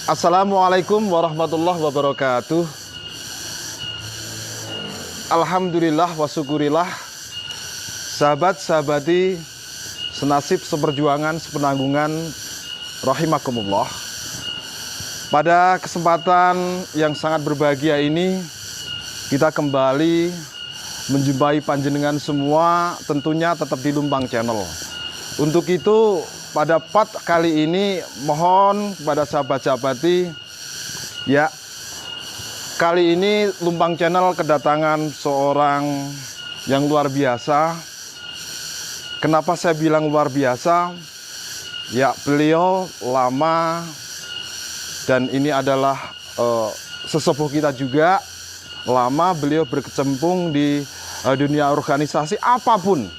Assalamualaikum warahmatullahi wabarakatuh. Alhamdulillah wa syukurillah. Sahabat-sahabati senasib, seperjuangan, sepenanggungan, rahimakumullah. Pada kesempatan yang sangat berbahagia ini, kita kembali menjumpai panjenengan semua, tentunya tetap di Lumbang Channel. Untuk itu, pada part kali ini mohon kepada sahabat-sahabati, ya, kali ini Lumbang Channel kedatangan seorang yang luar biasa. Kenapa saya bilang luar biasa? Ya, beliau lama dan ini adalah sesepuh kita juga. Lama beliau berkecimpung di dunia organisasi apapun.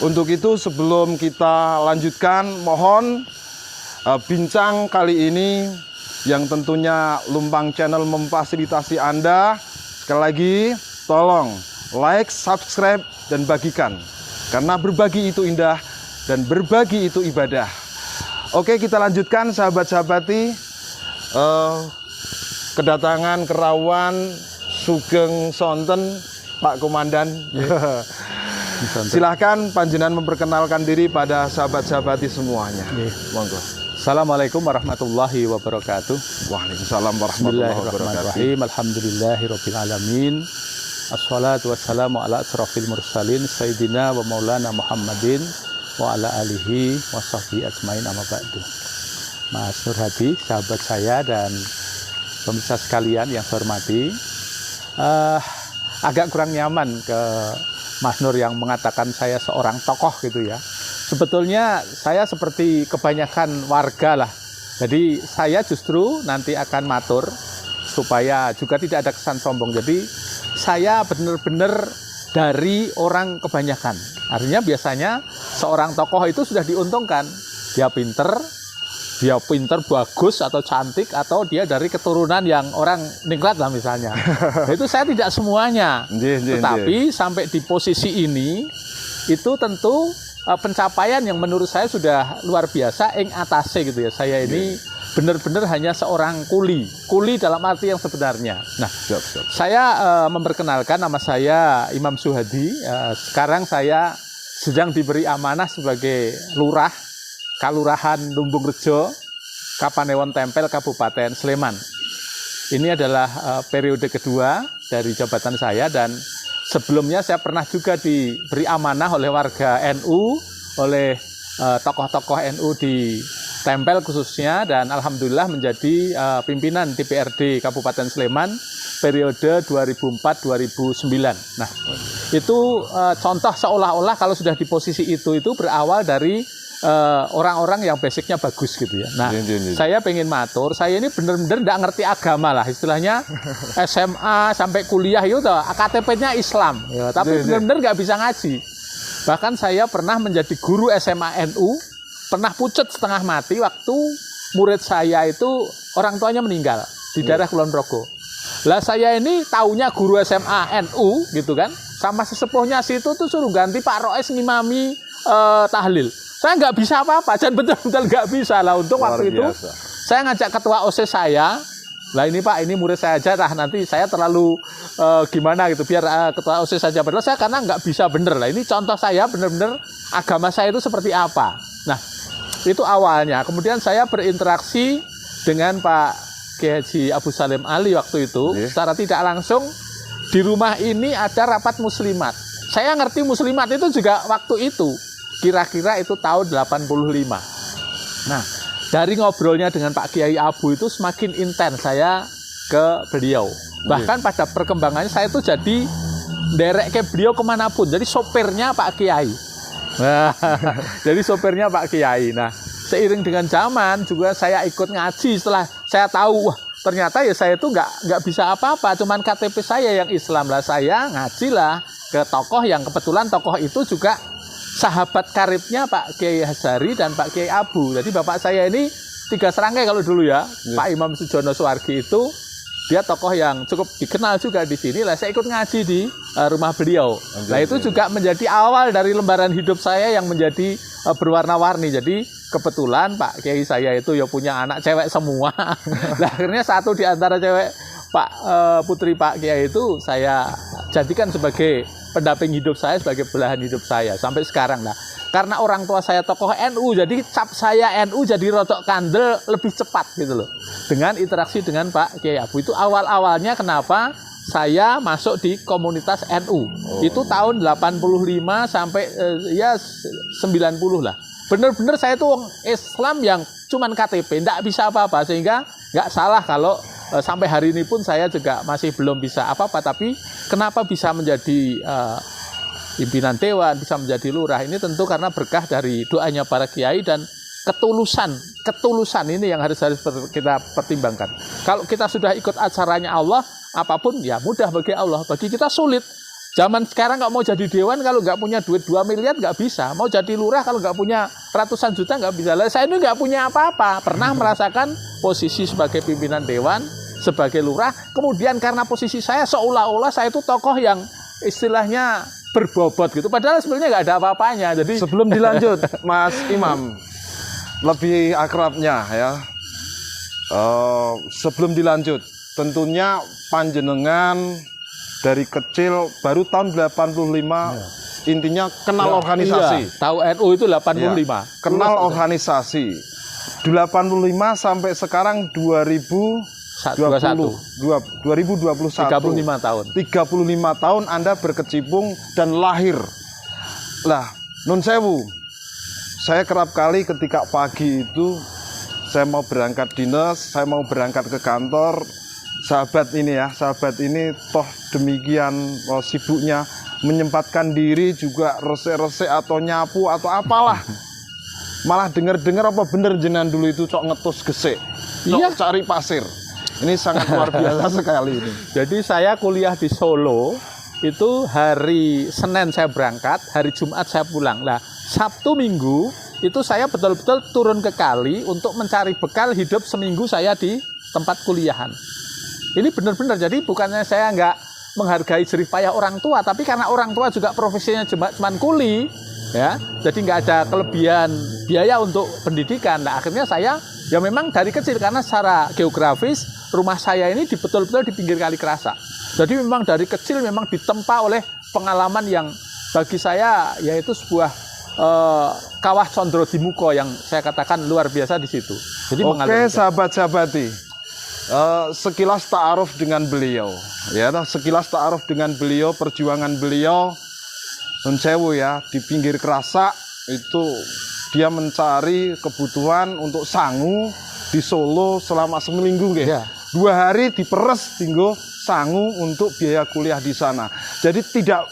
Untuk itu sebelum kita lanjutkan, mohon bincang kali ini yang tentunya Lumbang Channel memfasilitasi Anda. Sekali lagi, tolong like, subscribe, dan bagikan. Karena berbagi itu indah dan berbagi itu ibadah. Oke, kita lanjutkan sahabat-sahabati. Kedatangan Kerawan Sugeng Sonten, Pak Komandan. Silahkan panjenengan memperkenalkan diri pada sahabat-sahabati semuanya. Monggo. Assalamualaikum warahmatullahi wabarakatuh. Waalaikumsalam warahmatullahi wabarakatuh. Bismillahirrahmanirrahim. Alhamdulillahirabbil alamin. Assalatu wassalamu ala asrofil mursalin sayyidina wa maulana Muhammadin wa ala alihi wa sahbihi ajmain, amma ba'du. Mas Nur Hadi, sahabat saya dan pemirsa sekalian yang saya hormati, agak kurang nyaman ke Mas Nur yang mengatakan saya seorang tokoh gitu ya. Sebetulnya saya seperti kebanyakan warga lah. Jadi saya justru nanti akan matur supaya juga tidak ada kesan sombong. Jadi saya benar-benar dari orang kebanyakan. Artinya biasanya seorang tokoh itu sudah diuntungkan. Dia pinter, bagus atau cantik, atau dia dari keturunan yang orang ningrat lah misalnya. Itu saya tidak semuanya. Tetapi sampai di posisi ini, itu tentu pencapaian yang menurut saya sudah luar biasa, ing atase gitu ya. Saya ini benar-benar hanya seorang kuli dalam arti yang sebenarnya. Nah, saya memperkenalkan, nama saya Imam Suhadi. Sekarang saya sedang diberi amanah sebagai lurah Kalurahan Lumbung Rejo, Kapanewon Tempel, Kabupaten Sleman. Ini adalah periode kedua dari jabatan saya, dan sebelumnya saya pernah juga diberi amanah oleh warga NU, oleh tokoh-tokoh NU di Tempel khususnya, dan alhamdulillah menjadi pimpinan DPRD Kabupaten Sleman periode 2004-2009. Nah, itu contoh seolah-olah kalau sudah di posisi itu berawal dari orang-orang yang basicnya bagus gitu ya. Nah, saya pengen matur, saya ini bener-bener nggak ngerti agama lah, istilahnya SMA sampai kuliah itu KTP-nya Islam, ya, tapi bener-bener nggak bisa ngaji. Bahkan saya pernah menjadi guru SMA NU, pernah pucet setengah mati waktu murid saya itu orang tuanya meninggal di daerah Kulon Progo. Lah saya ini taunya guru SMA NU gitu kan, sama sesepuhnya situ tuh suruh ganti Pak Roes ngimami tahlil. Saya nggak bisa apa-apa, dan betul-betul nggak bisa lah. Untuk waktu itu saya ngajak ketua OSIS saya, lah ini Pak, ini murid saya aja, nanti saya terlalu gimana gitu, biar ketua OSIS saja benar. Saya karena nggak bisa bener lah. Ini contoh saya bener-bener agama saya itu seperti apa. Nah, itu awalnya. Kemudian saya berinteraksi dengan Pak Kiai Haji Abu Salim Ali waktu itu, secara tidak langsung di rumah ini ada rapat muslimat. Saya ngerti muslimat itu juga waktu itu. Kira-kira itu tahun 85. Nah, dari ngobrolnya dengan Pak Kiai Abu itu semakin intens saya ke beliau. Bahkan pada perkembangannya saya itu jadi derek ke beliau kemanapun. Jadi sopirnya Pak Kiai. Nah, jadi sopirnya Pak Kiai. Nah, seiring dengan zaman juga saya ikut ngaji. Setelah saya tahu, wah ternyata ya saya itu nggak bisa apa-apa. Cuman KTP saya yang Islam lah. Saya ngaji lah ke tokoh yang kebetulan tokoh itu juga sahabat karibnya Pak Kiai Hasari dan Pak Kiai Abu. Jadi bapak saya ini 3 serangkai kalau dulu ya. Pak Imam Sujono Suwargi itu dia tokoh yang cukup dikenal juga di sini. Lah saya ikut ngaji di rumah beliau. Nah itu juga menjadi awal dari lembaran hidup saya yang menjadi berwarna-warni. Jadi kebetulan Pak Kiai saya itu ya punya anak cewek semua. Nah, akhirnya satu di antara cewek putri Pak Kiai itu saya jadikan sebagai pendamping hidup saya, sebagai belahan hidup saya sampai sekarang lah. Karena orang tua saya tokoh NU, jadi cap saya NU jadi rotok kandel lebih cepat gitu loh. Dengan interaksi dengan Pak Kiai Abu itu awal-awalnya kenapa saya masuk di komunitas NU. Itu tahun 85 sampai ya 90 lah. Bener-bener saya tuh Islam yang cuman KTP, enggak bisa apa-apa, sehingga enggak salah kalau sampai hari ini pun saya juga masih belum bisa apa-apa. Tapi kenapa bisa menjadi pimpinan dewan, bisa menjadi lurah, ini tentu karena berkah dari doanya para kiai dan ketulusan ini yang harus kita pertimbangkan. Kalau kita sudah ikut acaranya Allah, apapun ya mudah bagi Allah. Bagi kita sulit. Zaman sekarang nggak mau jadi dewan kalau nggak punya duit 2 miliar nggak bisa. Mau jadi lurah kalau nggak punya ratusan juta nggak bisa. Lah saya ini nggak punya apa-apa. Pernah merasakan posisi sebagai pimpinan dewan, sebagai lurah. Kemudian karena posisi saya seolah-olah saya itu tokoh yang istilahnya berbobot gitu. Padahal sebenarnya nggak ada apa-apanya. Jadi sebelum dilanjut, Mas Imam, lebih akrabnya ya. Sebelum dilanjut, tentunya panjenengan dari kecil baru tahun 85 ya. Intinya kenal organisasi. Iya, tahu NU itu 85. Ya, kenal organisasi. 85 sampai sekarang 2021. 35 tahun. 35 tahun Anda berkecimpung dan lahir. Lah, nun sewu. Saya kerap kali ketika pagi itu saya mau berangkat dinas, saya mau berangkat ke kantor. Sahabat ini toh demikian sibuknya menyempatkan diri juga resik-resik atau nyapu atau apalah. Malah dengar-dengar apa bener jenengan dulu itu cok ngetus gesek, cok cari pasir. Ini sangat luar biasa sekali ini. Jadi saya kuliah di Solo, itu hari Senin saya berangkat, hari Jumat saya pulang. Nah, Sabtu Minggu itu saya betul-betul turun ke kali untuk mencari bekal hidup seminggu saya di tempat kuliahan. Ini benar-benar, jadi bukannya saya nggak menghargai jerih payah orang tua, tapi karena orang tua juga profesinya cuma kuli, ya, jadi nggak ada kelebihan biaya untuk pendidikan. Nah, akhirnya saya ya memang dari kecil, karena secara geografis rumah saya ini betul-betul di pinggir Kali Kerasa. Jadi memang dari kecil memang ditempa oleh pengalaman yang bagi saya yaitu sebuah kawah Condro Dimuko yang saya katakan luar biasa di situ. Jadi oke, sahabat-sahabati. Sekilas ta'aruf dengan beliau, ya, sekilas ta'aruf dengan beliau, perjuangan beliau, nun sewu ya, di pinggir Kerasa itu dia mencari kebutuhan untuk sangu di Solo selama seminggu, ya. 2 hari diperes tinggo sangu untuk biaya kuliah di sana. Jadi tidak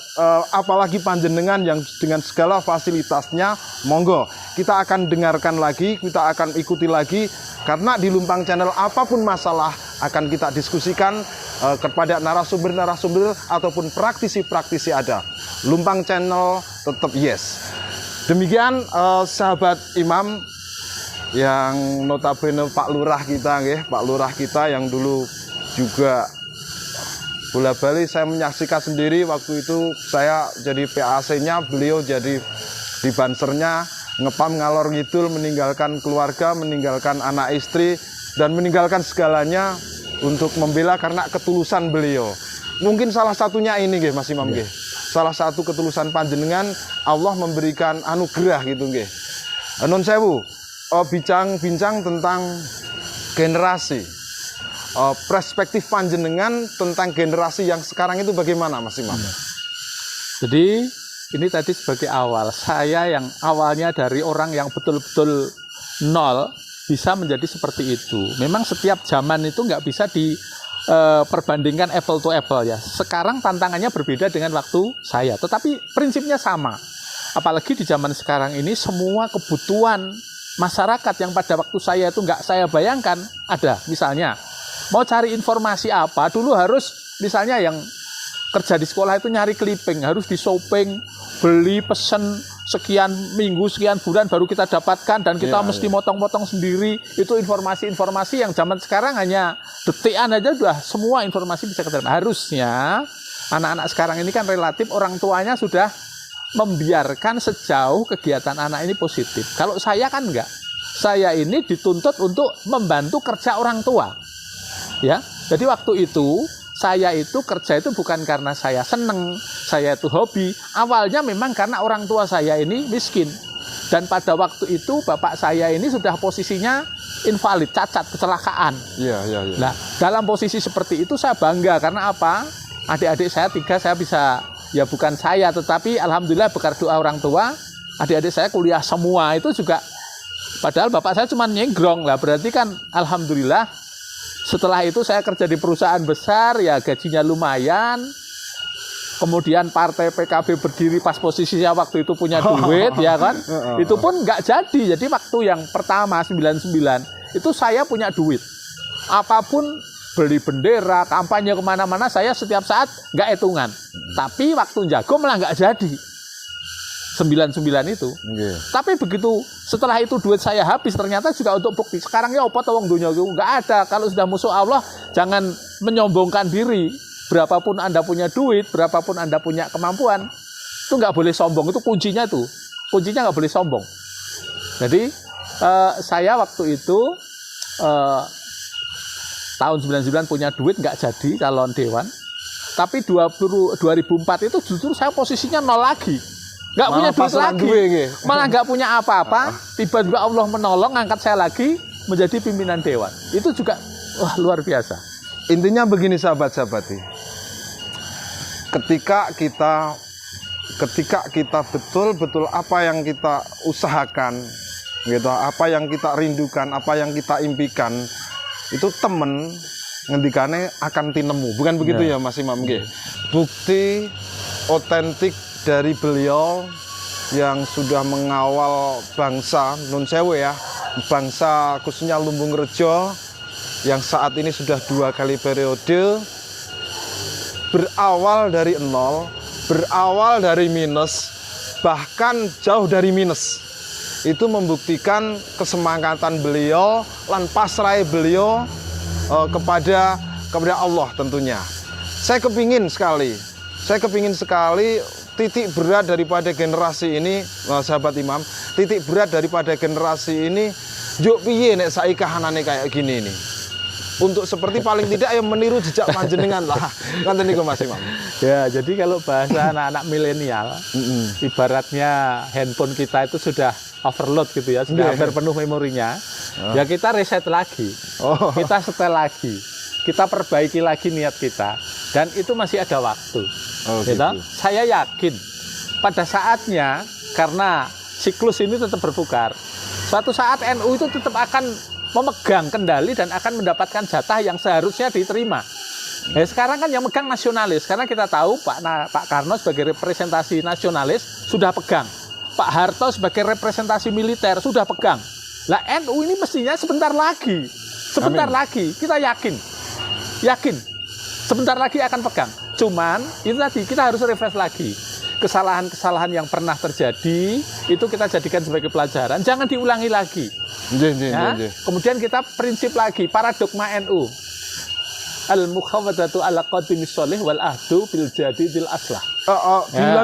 apalagi panjenengan yang dengan segala fasilitasnya, monggo kita akan dengarkan lagi, kita akan ikuti lagi. Karena di Lumpang Channel apapun masalah akan kita diskusikan kepada narasumber-narasumber ataupun praktisi-praktisi ada. Lumpang Channel tetap yes. Demikian sahabat Imam yang notabene Pak Lurah kita, Pak Lurah kita yang dulu juga bola-bali saya menyaksikan sendiri waktu itu saya jadi PAC-nya, beliau jadi di bansernya. Ngepam ngalor ngidul, meninggalkan keluarga, meninggalkan anak istri, dan meninggalkan segalanya untuk membela karena ketulusan beliau. Mungkin salah satunya ini, Mas Imam, salah satu ketulusan panjenengan, Allah memberikan anugerah gitu, non sewu, bincang tentang generasi, perspektif panjenengan tentang generasi yang sekarang itu bagaimana, Mas Imam? Jadi ini tadi sebagai awal, saya yang awalnya dari orang yang betul-betul nol bisa menjadi seperti itu. Memang setiap zaman itu nggak bisa diperbandingkan apple to apple ya. Sekarang tantangannya berbeda dengan waktu saya, tetapi prinsipnya sama. Apalagi di zaman sekarang ini semua kebutuhan masyarakat yang pada waktu saya itu nggak saya bayangkan ada. Misalnya mau cari informasi apa, dulu harus misalnya yang kerja di sekolah itu nyari clipping, harus di shopping, beli, pesen sekian minggu, sekian bulan baru kita dapatkan, dan kita mesti motong-motong sendiri. Itu informasi-informasi yang zaman sekarang hanya detikan aja udah semua informasi bisa kita dapat. Harusnya anak-anak sekarang ini kan relatif orang tuanya sudah membiarkan sejauh kegiatan anak ini positif. Kalau saya kan enggak. saya ini dituntut untuk membantu kerja orang tua. Ya, jadi waktu itu saya itu kerja itu bukan karena saya seneng, saya itu hobi. Awalnya memang karena orang tua saya ini miskin. Dan pada waktu itu bapak saya ini sudah posisinya invalid, cacat, kecelakaan. Iya. Nah, dalam posisi seperti itu saya bangga karena apa? Adik-adik saya 3 saya bisa, ya bukan saya, tetapi alhamdulillah berkat doa orang tua, adik-adik saya kuliah semua itu juga. Padahal bapak saya cuma nyenggrong lah, berarti kan alhamdulillah. Setelah itu saya kerja di perusahaan besar, ya gajinya lumayan. Kemudian partai PKB berdiri pas posisinya waktu itu punya duit, ya kan? Itu pun nggak jadi. Jadi waktu yang pertama 99 itu saya punya duit. Apapun beli bendera, kampanye kemana-mana, saya setiap saat nggak hitungan. Tapi waktu jago malah nggak jadi. 99 itu. Tapi begitu setelah itu duit saya habis, ternyata juga untuk bukti. Sekarang ya apa tawang dunia itu nggak ada. Kalau sudah musuh Allah, jangan menyombongkan diri. Berapapun Anda punya duit, berapapun Anda punya kemampuan, itu nggak boleh sombong. Itu kuncinya tuh. Kuncinya nggak boleh sombong. Jadi saya waktu itu tahun 99 punya duit nggak jadi calon dewan. Tapi 2004 itu justru saya posisinya nol lagi. Nggak punya duit lagi, malah nggak punya apa-apa. Tiba-tiba Allah menolong, angkat saya lagi menjadi pimpinan dewan. Itu juga wah luar biasa. Intinya begini sahabat-sahabati, ketika kita betul-betul apa yang kita usahakan, gitu, apa yang kita rindukan, apa yang kita impikan, itu temen ngendikane akan tinemu, bukan begitu ya Mas Imam? Bukti otentik dari beliau yang sudah mengawal bangsa Nun Sewu ya, bangsa khususnya Lumbung Rejo yang saat ini sudah 2 kali periode, berawal dari nol, berawal dari minus, bahkan jauh dari minus. Itu membuktikan kesemangatan beliau lan pasrai beliau kepada Allah tentunya. Saya kepingin sekali titik berat daripada generasi ini, sahabat Imam, titik berat daripada generasi ini, yuk piye nek saiki kahanane kayak gini nih. Untuk seperti paling tidak yang meniru jejak panjenengan lah. Ngoten niku Mas Imam. Ya, jadi kalau bahasa anak-anak milenial, ibaratnya handphone kita itu sudah overload gitu ya, sudah hampir penuh memorinya. Ya kita reset lagi. Kita setel lagi. Kita perbaiki lagi niat kita. Dan itu masih ada waktu. Gitu. Saya yakin pada saatnya, karena siklus ini tetap berputar, suatu saat NU itu tetap akan memegang kendali dan akan mendapatkan jatah yang seharusnya diterima. Nah, sekarang kan yang megang nasionalis, karena kita tahu Pak Karno sebagai representasi nasionalis sudah pegang, Pak Harto sebagai representasi militer sudah pegang. Lah NU ini mestinya sebentar lagi kita yakin sebentar lagi akan pegang. Cuman itu tadi kita harus refresh lagi. Kesalahan-kesalahan yang pernah terjadi itu kita jadikan sebagai pelajaran, jangan diulangi lagi. Kemudian kita prinsip lagi paradogma NU. Al-mukhawwadatu ala qadimis sholih wal ahdu bil jadidil aslah.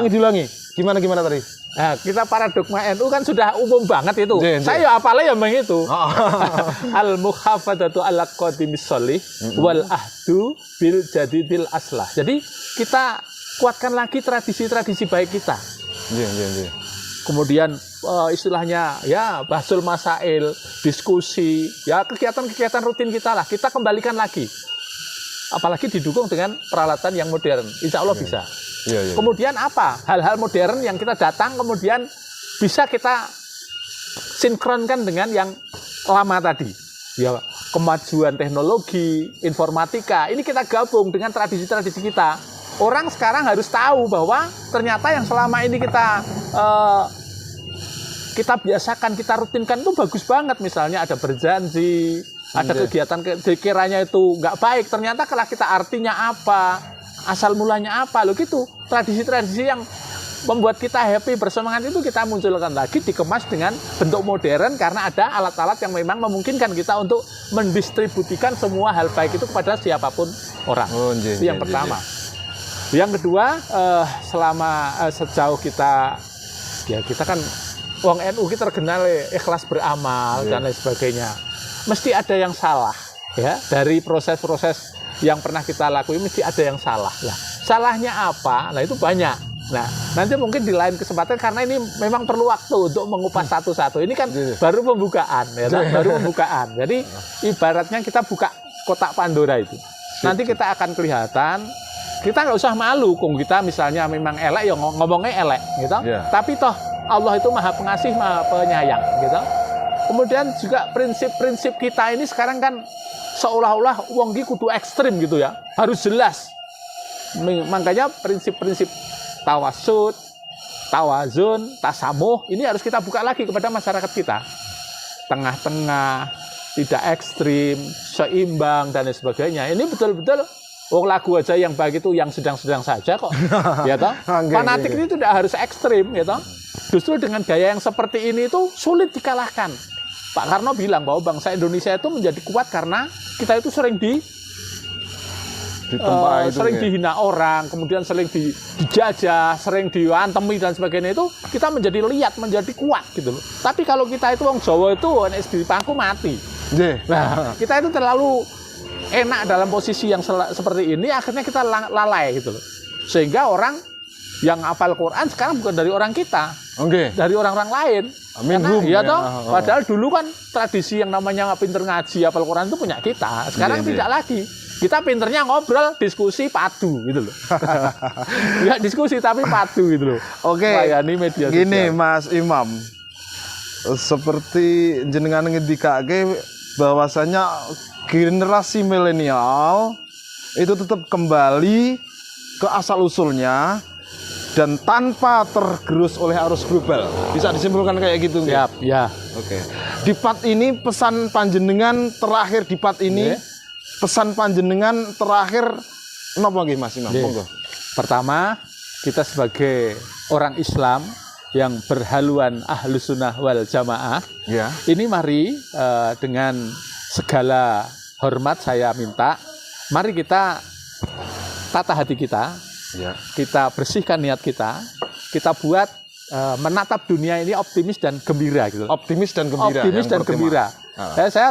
Diulangi. Gimana tadi? Nah, kita paradogma NU kan sudah umum banget itu. Saya apalnya yang begitu. Al-mukhawwadatu ala qadimis sholih wal ahdu bil jadidil aslah. Jadi kita kuatkan lagi tradisi-tradisi baik kita. Kemudian istilahnya ya bahsul masail, diskusi, ya kegiatan-kegiatan rutin kita lah, kita kembalikan lagi. Apalagi didukung dengan peralatan yang modern, insya Allah bisa. Kemudian apa? Hal-hal modern yang kita datang kemudian bisa kita sinkronkan dengan yang lama tadi. Ya, kemajuan teknologi, informatika, ini kita gabung dengan tradisi-tradisi kita. Orang sekarang harus tahu bahwa ternyata yang selama ini kita biasakan, kita rutinkan itu bagus banget. Misalnya ada berjanji, ada kegiatan kiranya itu nggak baik. Ternyata kalau kita artinya apa, asal mulanya apa, loh gitu. Tradisi-tradisi yang membuat kita happy, bersemangat itu kita munculkan lagi, dikemas dengan bentuk modern karena ada alat-alat yang memang memungkinkan kita untuk mendistribusikan semua hal baik itu kepada siapapun orang. Itu yang pertama. Yang kedua, sejauh kita kan wong NU kita terkenal ikhlas beramal dan lain sebagainya. Mesti ada yang salah ya dari proses-proses yang pernah kita lakuin, mesti ada yang salah. Lah, salahnya apa? Nah, itu banyak. Nah, nanti mungkin di lain kesempatan karena ini memang perlu waktu untuk mengupas satu-satu. Ini kan baru pembukaan ya, baru pembukaan. Jadi ibaratnya kita buka kotak Pandora itu. Nanti kita akan kelihatan, kita nggak usah malu kung kita misalnya memang elek ya ngomongnya elek gitu. Tapi toh Allah itu Maha Pengasih, Maha Penyayang gitu. Kemudian juga prinsip-prinsip kita ini sekarang kan seolah-olah wong ki kudu ekstrim gitu ya. Harus jelas. Makanya prinsip-prinsip tawasud, tawazun, tasamuh ini harus kita buka lagi kepada masyarakat kita. Tengah-tengah, tidak ekstrim, seimbang dan lain sebagainya. Ini betul-betul wong lagu aja yang baik itu yang sedang-sedang saja kok. Ya toh? Fanatik ini tidak harus ekstrim ya toh. Justru dengan gaya yang seperti ini itu sulit dikalahkan. Pak Karno bilang bahwa bangsa Indonesia itu menjadi kuat karena kita itu sering dihina orang, kemudian sering dijajah, sering diantemi dan sebagainya itu kita menjadi liat, menjadi kuat gitu loh. Tapi kalau kita itu wong Jawa itu di pangku mati. Nah, kita itu terlalu enak dalam posisi yang seperti ini, akhirnya kita lalai gitu loh. Sehingga orang yang hafal Quran sekarang bukan dari orang kita, dari orang-orang lain. Ya toh, padahal dulu kan tradisi yang namanya pinter ngaji, hafal Quran itu punya kita. Sekarang tidak lagi. Kita pinternya ngobrol, diskusi, padu gitu loh. Nggak diskusi tapi padu gitu loh. Layani media sosial. Gini Mas Imam, seperti jenengan ngendikake bahwasanya generasi milenial itu tetap kembali ke asal usulnya dan tanpa tergerus oleh arus global. Bisa disimpulkan kayak gitu nggak? Ya. Di part ini pesan panjenengan terakhir di part ini, pesan panjenengan terakhir napa nggih Mas Imam? Monggo. Pertama, kita sebagai orang Islam yang berhaluan Ahlus Sunnah wal Jamaah, ini mari dengan segala hormat saya minta, mari kita tata hati kita, kita bersihkan niat kita buat menatap dunia ini optimis dan gembira gitu. Optimis dan gembira. Optimis dan gembira. Saya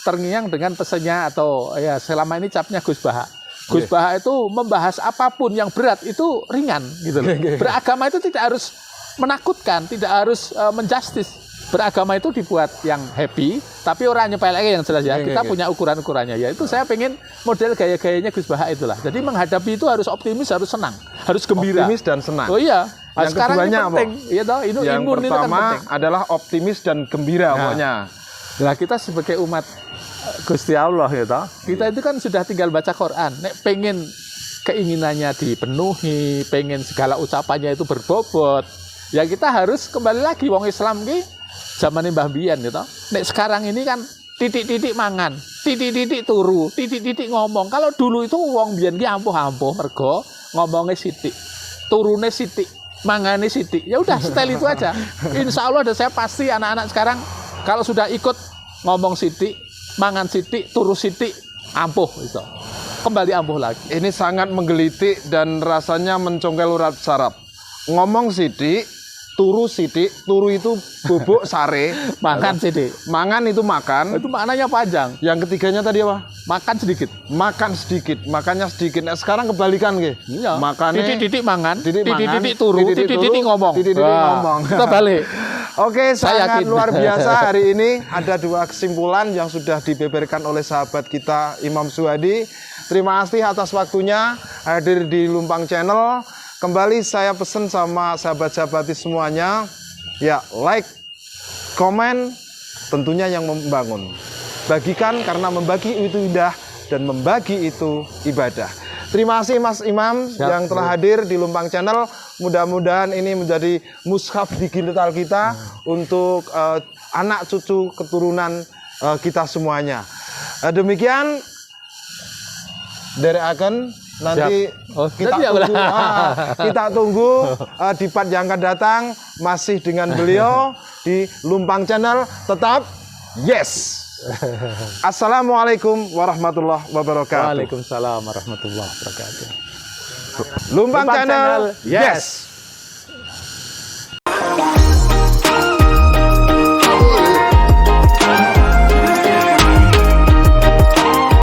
terngiang dengan pesannya atau ya selama ini capnya Gus Baha. Gus Baha itu membahas apapun yang berat itu ringan gitu loh. Beragama itu tidak harus menakutkan, tidak harus menjustis. Beragama itu dibuat yang happy, tapi orang nyepeleke yang jelas ya. Kita punya ukuran-ukurannya. Ya itu saya pengen model gaya-gayanya Gus Baha itulah. Jadi menghadapi itu harus optimis, harus senang, harus gembira. Optimis dan senang. Oh iya. Yang sekarang keduanya ini penting. Ya toh, yang pertama kan adalah optimis dan gembira pokoknya. Nah, kita sebagai umat Gusti Allah ya toh, kita itu kan sudah tinggal baca Quran. Nek pengen keinginannya dipenuhi, pengen segala ucapannya itu berbobot, ya kita harus kembali lagi wong Islam ki zaman Mbah Biyen gitu. Nek sekarang ini kan titik-titik mangan, titik-titik turu, titik-titik ngomong. Kalau dulu itu wong biyen ki ampuh-ampuh mergo ngomongnya sithik, turune sithik, mangane sithik. Ya udah setel itu aja. Insya Allah saya pasti anak-anak sekarang kalau sudah ikut ngomong sithik, mangan sithik, turu sithik, ampuh itu. Kembali ampuh lagi. Ini sangat menggelitik dan rasanya mencongkel urat saraf. Ngomong sithik, turu sithik, turu itu bubuk sare, makan sithik. Mangan itu makan. Itu maknanya panjang. Yang ketiganya tadi apa? Makan sedikit. Makan sedikit, makannya sedikit. Nah, sekarang kebalikan nggih. Iya. Makannya titik-titik mangan, titik-titik turu, turu, titik-titik ngomong. Titik-titik ngomong. Kita balik. Oke, sangat luar biasa hari ini. Ada dua kesimpulan yang sudah dibeberkan oleh sahabat kita Imam Suhadi. Terima kasih atas waktunya hadir di Lumpang Channel. Kembali saya pesan sama sahabat-sahabati semuanya, ya like, komen, tentunya yang membangun. Bagikan karena membagi itu indah dan membagi itu ibadah. Terima kasih Mas Imam yang telah hadir di Lumpang Channel. Mudah-mudahan ini menjadi mushaf digital kita untuk anak cucu keturunan kita semuanya. Demikian dari akan nanti kita tunggu di part yang akan datang masih dengan beliau di Lumpang Channel. Tetap yes. Assalamualaikum warahmatullahi wabarakatuh. Waalaikumsalam warahmatullahi wabarakatuh. Lumpang Channel yes.